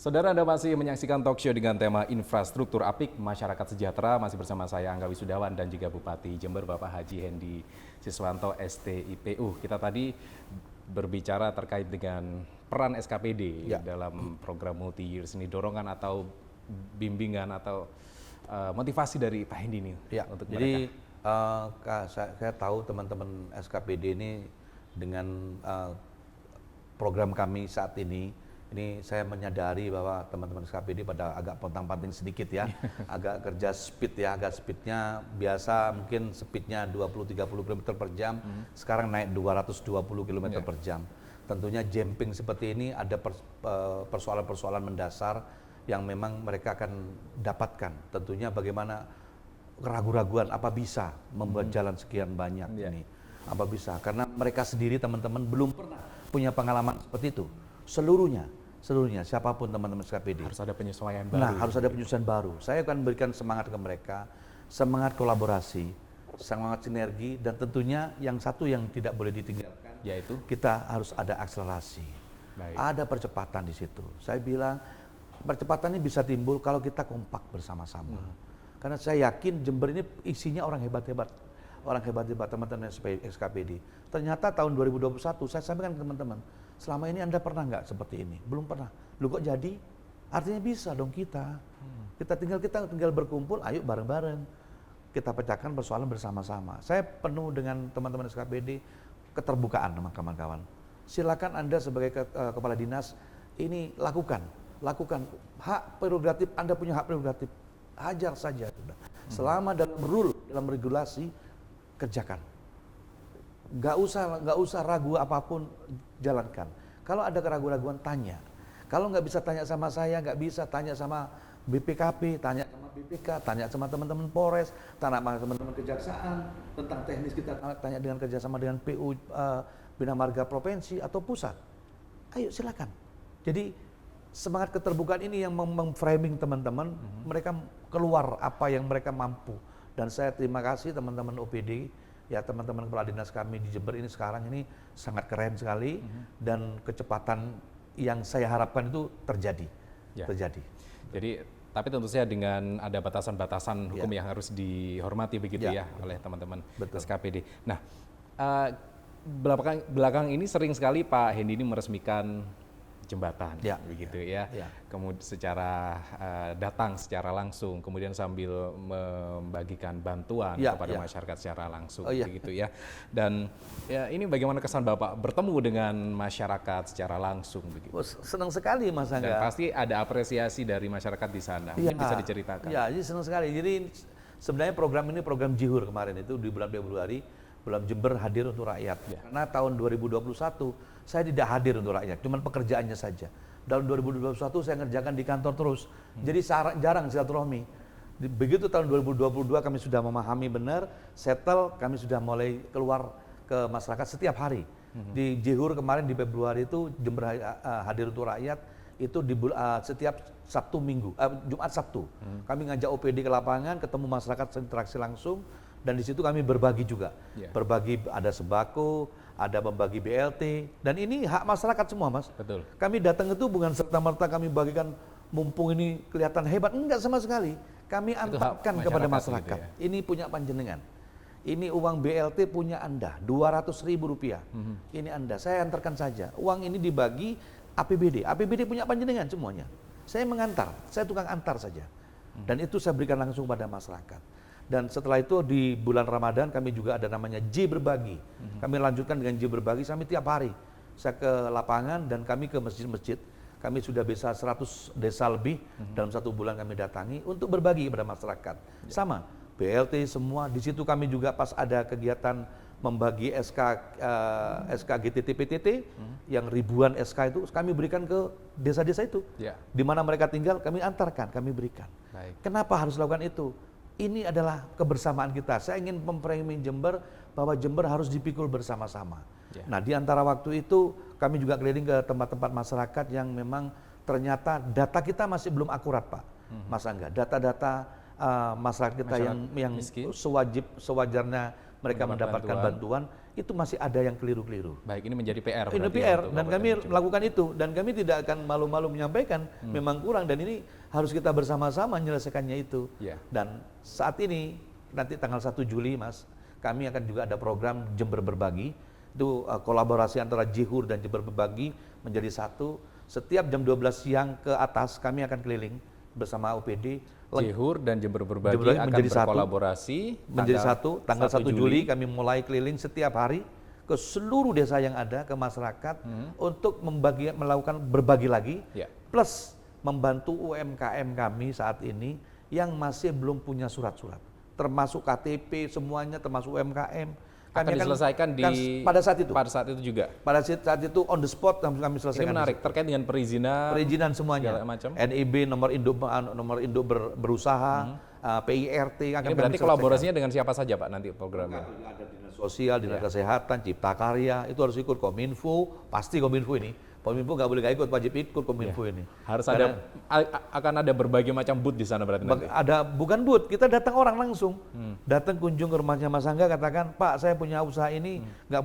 Saudara, Anda masih menyaksikan talk show dengan tema Infrastruktur Apik Masyarakat Sejahtera. Masih bersama saya Angga Wisudawan dan juga Bupati Jember Bapak Haji Hendy Siswanto STIPU. Kita tadi berbicara terkait dengan peran SKPD dalam program multi-year seni dorongan atau bimbingan atau motivasi dari Pak Hendy ini untuk jadi mereka. saya tahu teman-teman SKPD ini dengan program kami saat ini saya menyadari bahwa teman-teman SKPD pada agak pontang-panting sedikit ya, agak kerja speed ya, agak speednya biasa mungkin speednya 20-30 km per jam, sekarang naik 220 km per jam. Tentunya jumping seperti ini ada persoalan-persoalan mendasar yang memang mereka akan dapatkan. Tentunya bagaimana keraguan-raguan apa bisa membuat jalan sekian banyak ini, apa bisa, karena mereka sendiri teman-teman belum pernah punya pengalaman seperti itu, seluruhnya siapapun teman-teman SKPD. Harus ada penyesuaian baru. Nah, harus ada penyesuaian baru. Saya akan berikan semangat ke mereka, semangat kolaborasi, semangat sinergi, dan tentunya yang satu yang tidak boleh ditinggalkan, yaitu kita harus ada akselerasi. Ada percepatan di situ. Saya bilang percepatan ini bisa timbul kalau kita kompak bersama-sama. Karena saya yakin Jember ini isinya orang hebat-hebat. Orang hebat-hebat teman-teman SKPD. Ternyata tahun 2021 saya sampaikan ke teman-teman, selama ini Anda pernah nggak seperti ini? Belum pernah. Lu kok jadi? Artinya bisa dong kita. Kita tinggal berkumpul, ayo bareng-bareng. Kita pecahkan persoalan bersama-sama. Saya penuh dengan teman-teman SKPD keterbukaan sama kawan-kawan. Silakan Anda sebagai kepala dinas ini lakukan hak prerogatif Anda, punya hak prerogatif. Hajar saja sudah. Selama dalam rule, dalam regulasi, kerjakan. Gak usah ragu apapun, jalankan. Kalau ada keraguan-raguan, tanya. Kalau nggak bisa tanya sama saya, nggak bisa tanya sama BPKP, tanya sama BPK, tanya sama teman-teman Polres, tanya sama teman-teman kejaksaan tentang teknis, kita tanya dengan kerjasama dengan PU Bina Marga Provinsi atau pusat. Ayo silakan. Jadi semangat keterbukaan ini yang memframing teman-teman, mereka keluar apa yang mereka mampu. Dan saya terima kasih teman-teman OPD, ya teman-teman kepala dinas kami di Jember ini sekarang ini sangat keren sekali, dan kecepatan yang saya harapkan itu terjadi. Jadi tapi tentu saja dengan ada batasan-batasan hukum yang harus dihormati begitu ya oleh teman-teman SKPD. Nah, belakang ini sering sekali Pak Hendy ini meresmikan jembatan, begitu ya. Kemudian secara datang secara langsung, kemudian sambil membagikan bantuan kepada masyarakat secara langsung, begitu ya. Dan ya ini bagaimana kesan Bapak bertemu dengan masyarakat secara langsung, begitu? Senang sekali Mas Angga. Dan pasti ada apresiasi dari masyarakat di sana. Mungkin bisa diceritakan. Ya, jadi senang sekali. Jadi sebenarnya program ini program Jihur kemarin itu di bulan Februari, bulan Jember hadir untuk rakyat. Karena tahun 2021 saya tidak hadir untuk rakyat, cuman pekerjaannya saja. Tahun 2021 saya ngerjakan di kantor terus, jadi jarang silaturahmi. Begitu tahun 2022 kami sudah memahami benar, settle, kami sudah mulai keluar ke masyarakat setiap hari. Di Jihur kemarin di Februari itu Jember hadir untuk rakyat, itu di setiap Sabtu Minggu, Jumat Sabtu. Kami ngajak OPD ke lapangan, ketemu masyarakat, interaksi langsung. Dan di situ kami berbagi juga, berbagi, ada sembako, ada membagi BLT, dan ini hak masyarakat semua Mas. Betul. Kami datang itu bukan serta-merta kami bagikan mumpung ini kelihatan hebat, enggak sama sekali. Kami antarkan kepada masyarakat. Gitu ya? Ini punya panjenengan, ini uang BLT punya Anda, Rp200.000. Ini Anda, saya antarkan saja. Uang ini dibagi APBD punya panjenengan semuanya. Saya mengantar, saya tukang antar saja. Dan itu saya berikan langsung pada masyarakat. Dan setelah itu di bulan Ramadan kami juga ada namanya J Berbagi. Kami lanjutkan dengan J Berbagi sampai tiap hari. Saya ke lapangan dan kami ke masjid-masjid. Kami sudah bisa 100 desa lebih dalam 1 bulan kami datangi untuk berbagi kepada masyarakat. Sama, BLT semua. Di situ kami juga pas ada kegiatan membagi SK GTT PTT yang ribuan SK itu kami berikan ke desa-desa itu. Di mana mereka tinggal kami antarkan, kami berikan. Kenapa harus lakukan itu? Ini adalah kebersamaan kita. Saya ingin memframing Jember bahwa Jember harus dipikul bersama-sama. Nah, di antara waktu itu kami juga keliling ke tempat-tempat masyarakat yang memang ternyata data kita masih belum akurat, Pak. Mas Angga, data-data masyarakat kita yang sewajarnya mereka mendapatkan bantuan itu masih ada yang keliru-keliru. Baik, ini menjadi PR. Ini berarti PR untuk dan Kabupaten kami Jember. melakukan itu dan kami tidak akan malu-malu menyampaikan memang kurang dan ini harus kita bersama-sama menyelesaikannya itu. Ya. Dan saat ini nanti tanggal 1 Juli Mas, kami akan juga ada program Jember Berbagi. Itu kolaborasi antara Jihur dan Jember Berbagi menjadi satu. Setiap jam 12 siang ke atas kami akan keliling bersama OPD. Jihur dan Jember Berbagi Jember akan menjadi satu. berkolaborasi Menjadi satu, tanggal 1 Juli kami mulai keliling setiap hari ke seluruh desa yang ada, ke masyarakat untuk melakukan berbagi lagi, Ya. plus membantu UMKM kami saat ini yang masih belum punya surat-surat, termasuk KTP semuanya, termasuk UMKM. akan diselesaikan pada saat itu. Pada saat itu juga. Pada saat itu on the spot kami selesaikan. Ini menarik terkait dengan perizinan semuanya. segala macam. NIB, nomor induk berusaha, PIRT Ini akan kami berarti selesaikan. kolaborasinya dengan siapa saja Pak nanti programnya? Ada dinas sosial, dinas kesehatan, cipta karya, itu harus ikut Kominfo, pasti Kominfo ini. Kominfo nggak boleh nggak ikut, wajib ikut Kominfo ini. Harus akan ada berbagai macam booth di sana berarti nanti. Ada bukan booth, kita datang orang langsung, datang kunjung ke rumahnya Mas Angga, katakan Pak saya punya usaha ini nggak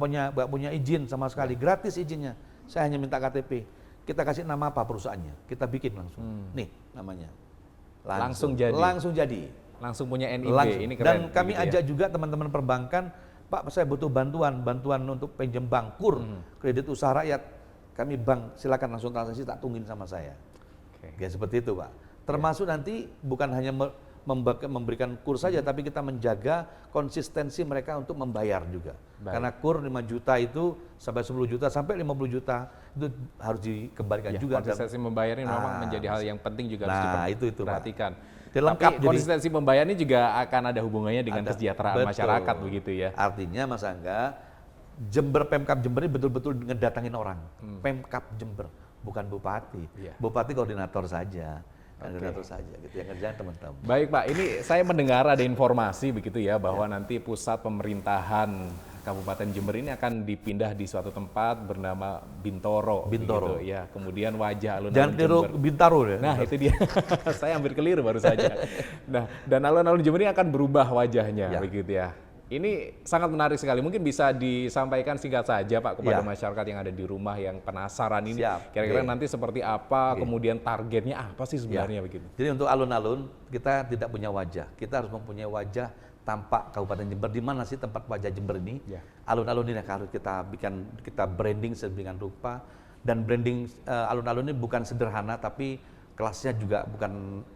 punya izin sama sekali, gratis izinnya, saya hanya minta KTP, kita kasih nama apa perusahaannya, kita bikin langsung, nih namanya, Langsung jadi. Langsung punya NIB, Langsung. ini keren. Dan kami begitu ya. ajak juga teman-teman perbankan, Pak saya butuh bantuan untuk pinjam bank, KUR, kredit usaha rakyat, kami bank silakan langsung transaksi, tak tungguin sama saya. Oke. Ya seperti itu Pak. Termasuk nanti bukan hanya memberikan KUR saja, tapi kita menjaga konsistensi mereka untuk membayar juga. Baik. Karena KUR 5 juta itu sampai 10 juta sampai 50 juta itu harus dikembalikan Ya, juga. konsistensi membayar ini memang menjadi hal yang penting juga harus itu, Pak. diperhatikan. Dia Tapi lengkap jadi. konsistensi pembayar ini juga akan ada hubungannya dengan Ada. kesejahteraan Betul. masyarakat begitu ya. Artinya Mas Angga, Pemkab Jember ini betul-betul ngedatangin orang. Pemkab Jember, bukan bupati. Iya. Bupati koordinator saja. Koordinator saja gitu yang ngerjain teman-teman. Baik Pak, ini saya mendengar ada informasi begitu ya bahwa nanti pusat pemerintahan Kabupaten Jember ini akan dipindah di suatu tempat bernama Bintoro. Bintoro. Begitu, ya. Kemudian wajah alun-alun Jangan tiru Jember. Bintaro ya. Nah itu dia, saya hampir keliru baru saja. Nah dan alun-alun Jember ini akan berubah wajahnya Ya. begitu ya. Ini sangat menarik sekali. Mungkin bisa disampaikan singkat saja Pak kepada Ya. masyarakat yang ada di rumah yang penasaran ini. Siap. Kira-kira Oke. nanti seperti apa, kemudian targetnya apa sih sebenarnya begitu? Jadi untuk alun-alun kita tidak punya wajah. Kita harus mempunyai wajah tampak Kabupaten Jember. Di mana sih tempat wajah Jember ini? Ya. Alun-alun ini harus kita branding sedemikian rupa. Dan branding alun-alun ini bukan sederhana, tapi kelasnya juga bukan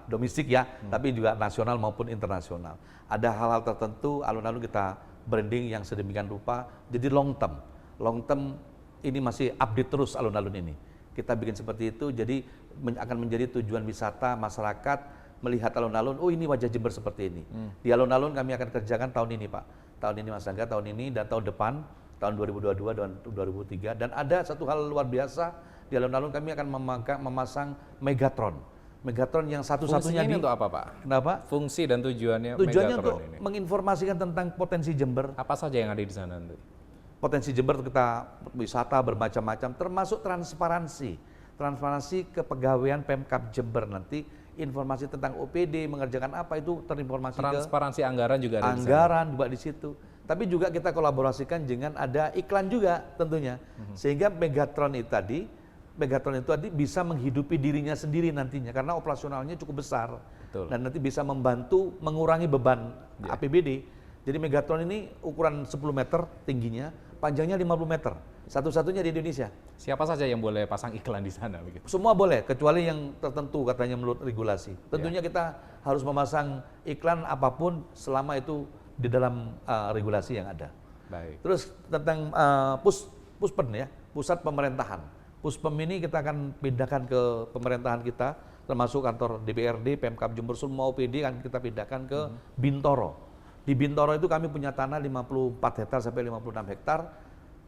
domestik ya, tapi juga nasional maupun internasional. Ada hal-hal tertentu alun-alun kita branding yang sedemikian rupa. Jadi long term ini masih update terus alun-alun ini. Kita bikin seperti itu, jadi akan menjadi tujuan wisata masyarakat melihat alun-alun. Oh ini wajah Jember seperti ini. Di alun-alun kami akan kerjakan tahun ini Pak. Tahun ini Mas Angga, tahun ini dan tahun depan, tahun 2022 dan 2003. Dan ada satu hal luar biasa di alun-alun, kami akan memasang Megatron. Megatron yang satu-satunya Fungsinya ini untuk apa Pak? Kenapa? Fungsi dan tujuannya Tujuannya Megatron untuk ini. menginformasikan tentang potensi Jember. Apa saja yang ada di sana nanti? Potensi Jember kita wisata bermacam-macam, termasuk transparansi. Transparansi kepegawaian Pemkab Jember nanti, informasi tentang OPD, mengerjakan apa itu terinformasi Transparansi anggaran juga ada di sana. anggaran juga di situ. Tapi juga kita kolaborasikan dengan ada iklan juga tentunya. Sehingga Megatron itu tadi bisa menghidupi dirinya sendiri nantinya karena operasionalnya cukup besar. Betul. Dan nanti bisa membantu mengurangi beban APBD. Jadi Megatron ini ukuran 10 meter tingginya, panjangnya 50 meter. Satu-satunya di Indonesia. Siapa saja yang boleh pasang iklan di sana begitu? Semua boleh, kecuali yang tertentu katanya menurut regulasi. Tentunya kita harus memasang iklan apapun selama itu di dalam regulasi yang ada. Baik. Terus tentang Puspen ya, pusat pemerintahan. Puspem ini kita akan pindahkan ke pemerintahan kita, termasuk kantor DPRD, Pemkab Jember, semua OPD akan kita pindahkan ke Bintoro. Di Bintoro itu kami punya tanah 54 hektar sampai 56 hektar.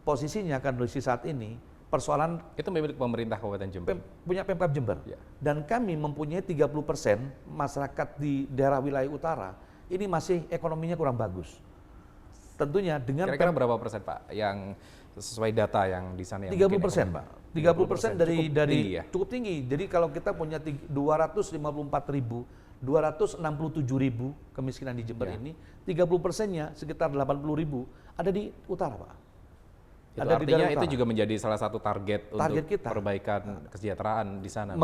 Posisinya kondisi saat ini persoalan Itu milik pemerintah Kabupaten Jember. punya Pemkab Jember. Ya. Dan kami mempunyai 30% masyarakat di daerah wilayah utara ini masih ekonominya kurang bagus. Tentunya dengan Kira-kira berapa persen Pak yang sesuai data yang di sana yang 30% Pak. 30% dari cukup tinggi ya? cukup tinggi. Jadi kalau kita punya 254.000 267.000 kemiskinan di Jember ini, 30%-nya sekitar 80.000 ada di utara, Pak. Itu Ada di artinya daerah itu utara. juga menjadi salah satu target untuk kita. perbaikan kesejahteraan di sana.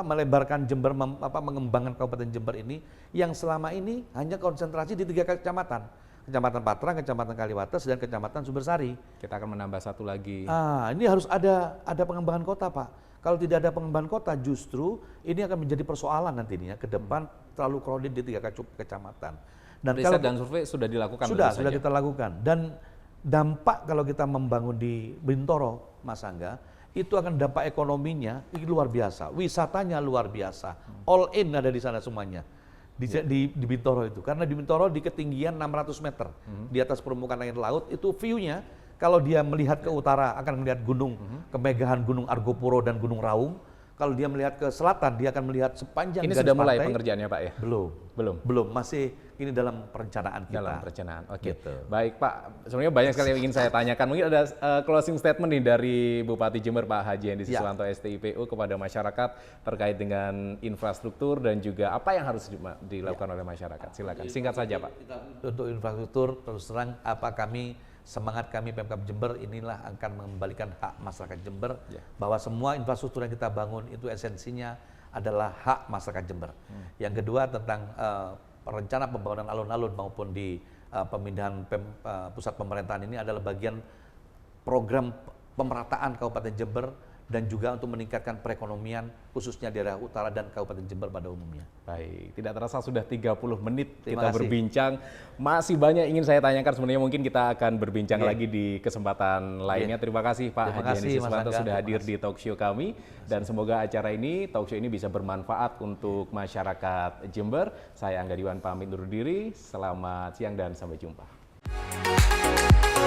Melebarkan Jember, mengembangkan Kabupaten Jember ini yang selama ini hanya konsentrasi di 3 kecamatan. Kecamatan Patrang, Kecamatan Kaliwates, dan Kecamatan Sumbersari. Kita akan menambah satu lagi. Ini harus ada pengembangan kota, Pak. Kalau tidak ada pengembangan kota, justru ini akan menjadi persoalan nantinya ke depan, terlalu crowded di 3 kecamatan. Dan Riset dan survei sudah dilakukan. Sudah kita lakukan. Dan dampak kalau kita membangun di Bintoro, Mas Angga, itu akan dampak ekonominya luar biasa, wisatanya luar biasa, all in ada di sana semuanya. Di Bintoro itu, karena di Bintoro di ketinggian 600 meter di atas permukaan air laut, itu view-nya kalau dia melihat ke utara akan melihat gunung kemegahan, Gunung Argopuro dan Gunung Raung. Kalau dia melihat ke selatan, dia akan melihat sepanjang ini garis sudah mulai pantai. pengerjaannya, Pak, ya? Belum, masih ini dalam perencanaan kita. Dalam perencanaan, oke. Gitu. Baik, Pak. Sebenarnya banyak sekali yang ingin saya tanyakan. Mungkin ada closing statement nih dari Bupati Jember, Pak Haji Hendi Siswanto, STIPU, kepada masyarakat terkait dengan infrastruktur dan juga apa yang harus dilakukan oleh masyarakat. Silakan, singkat saja, Pak. Untuk infrastruktur, terus terang semangat kami Pemkab Jember inilah akan mengembalikan hak masyarakat Jember, bahwa semua infrastruktur yang kita bangun itu esensinya adalah hak masyarakat Jember. Yang kedua tentang rencana pembangunan alun-alun maupun di pemindahan pusat pemerintahan ini adalah bagian program pemerataan Kabupaten Jember dan juga untuk meningkatkan perekonomian khususnya daerah utara dan Kabupaten Jember pada umumnya. Baik, tidak terasa sudah 30 menit Terima kita kasih. berbincang. Masih banyak ingin saya tanyakan, sebenarnya mungkin kita akan berbincang lagi di kesempatan lainnya. Terima kasih Pak Terima Haji kasih, Hendi Mas Siswanto Angga. sudah Terima hadir kasih. di talk show kami, dan semoga acara ini, talk show ini bisa bermanfaat untuk masyarakat Jember. Saya Angga Diwan pamit undur diri. Selamat siang dan sampai jumpa.